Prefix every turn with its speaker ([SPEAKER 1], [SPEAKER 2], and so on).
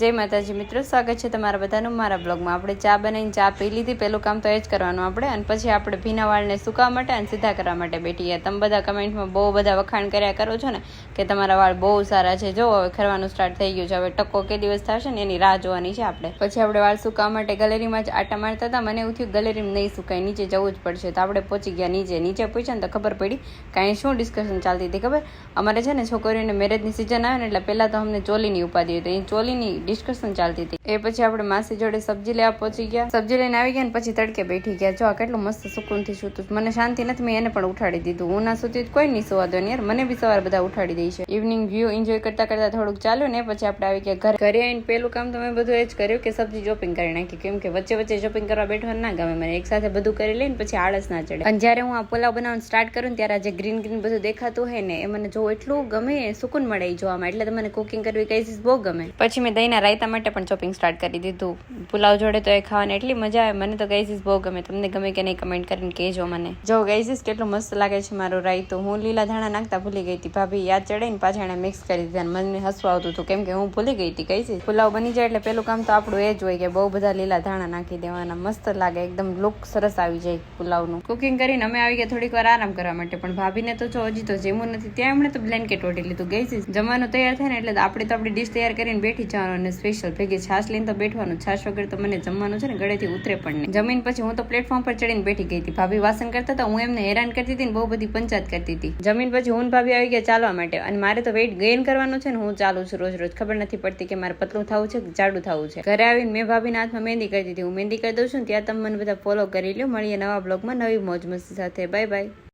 [SPEAKER 1] જય માતાજી મિત્રો, સ્વાગત છે તમારા બધાનું મારા બ્લોગમાં। આપણે ચા બનાવીને ચા પી લીધી, પહેલું કામ તો એ જ કરવાનું આપણે, અને પછી આપણે ભીના વાળને સુકાવા માટે અને સીધા કરવા માટે બેઠી ગયા। તમે બધા કમેન્ટમાં બહુ બધા વખાણ કર્યા કરો છો ને કે તમારા વાળ બહુ સારા છે। જો હવે ખરવાનું સ્ટાર્ટ થઈ ગયું છે, હવે ટકો કે દિવસ થશે ને એની રાહ જોવાની છે આપણે। પછી આપણે વાળ સુકાવા માટે ગેલેરીમાં જ આટા મારતા હતા। મને એવું થયું ગેલેરીમાં નહીં સુકાય, નીચે જવું જ પડશે, તો આપણે પહોંચી ગયા નીચે પહોંચ્યા ને તો ખબર પડી કાંઈ શું ડિસ્કશન ચાલતી હતી ખબર। અમારે છે ને છોકરીઓને મેરેજની સિઝન આવે ને એટલે પહેલાં તો અમને ચોલીની ઉપાધિ હતી, એ ચોલીની ડિસ્કશન ચાલતી હતી। એ પછી આપણે માસી જોડે સબ્જી લેવા પહોંચી ગયા, સબ્જી લઈને આવી ગયા ને પછી તડકે બેઠી ગયા। જો આ કેટલું મસ્ત સુકૂનથી સૂતું, મને શાંતિ નથી, મેં એને પણ ઉઠાડી દીધું। હું ના સૂતી કોઈ નહીં સુવા દો યાર, મને બી સવારે બધા ઉઠાડી દે છે। ઇવનિંગ વ્યૂ એન્જોય કરતા કરતા થોડુંક ચાલ્યું ને પછી આપણે આવી ગયા ઘરે આવીને પહેલું કામ તો મેં બધું એ જ કર્યું કે સબ્જી ચોપિંગ કરી નાખી, કેમ કે વચ્ચે વચ્ચે ચોપિંગ કરવા બેઠવાનું ના ગમે મને, એક સાથે બધું કરી લઈને પછી આળસ ના ચડે। અને જ્યારે હું આ પુલાવ બનાવવાનું સ્ટાર્ટ કરું ત્યારે આ જે ગ્રીન બધું દેખાતું હોય ને એ મને જો એટલું ગમે, સુકૂન મળે એ જોવામાં, એટલે તો મને કુકિંગ કરવી કઈ બહુ ગમે। પછી મેં દહીંના રાયતા માટે પણ ચોપિંગ સ્ટાર્ટ કરી દીધું, પુલાવ જોડે તો એ ખાવાની એટલી મજા આવે, મને તો ગાઈસીસ બહુ ગમે। તમને ગમે કે નહીં કમેન્ટ કરીને કહેજો મને। જો ગાઈસીસ કેટલું મસ્ત લાગે છે મારું રાયતું। હું લીલા ધાણા નાખતા ભૂલી ગઈ હતી, ભાભી યાદ ચડે ને પાછા એને મિક્સ કરી દીધા, મને હસવા આવતું હતું કેમ કે હું ભૂલી ગઈ હતી। ગાઈસીસ પુલાવ બની જાય એટલે પેલું કામ તો આપણું એ જ હોય કે બહુ બધા લીલા ધાણા નાખી દેવાના, મસ્ત લાગે, એકદમ લુક સરસ આવી જાય પુલાવનું। કુકિંગ કરીને અમે આવી ગયા થોડીક વાર આરામ કરવા માટે, પણ ભાભીને તો જો હજી તો જેમું નથી, ત્યાં એમણે તો બ્લેન્કેટ ઓઢી લીધું। ગાઈસીસ જમવાનું તૈયાર થાય ને એટલે આપણે તો આપણી ડિશ તૈયાર કરીને બેઠી જવાનું, અને સ્પેશિયલ ભેગી છાશ લઈને તો બેઠવાનું, છાશ વગર તો મને જમવાનું છે ને ગળેથી ઉતરે પણ નહીં। જમીન પછી હું તો પ્લેટફોર્મ પર ચડીને બેઠી ગઈ હતી, ભાભી વાસણ કરતા હતા, હું એમને હેરાન કરતી હતી ને બહુ બધી પંચાયત કરતી હતી। જમીન પછી હું ભાભી આવી ગયા ચાલવા માટે, અને મારે તો વેઇટ ગેઇન કરવાનું છે ને, હું ચાલું છું રોજ રોજ, ખબર નથી પડતી કે મારે પતલું થવું છે કે જાડું થવું છે। ઘરે આવીને મેં ભાભીના હાથમાં મહેંદી કરી દીધી, હું મહેંદી કરી દઉં છું, ત્યાં તમે મને બધા ફોલો કરી લો। મળીએ નવા બ્લોગમાં નવી મોજ મસ્તી સાથે, બાય બાય।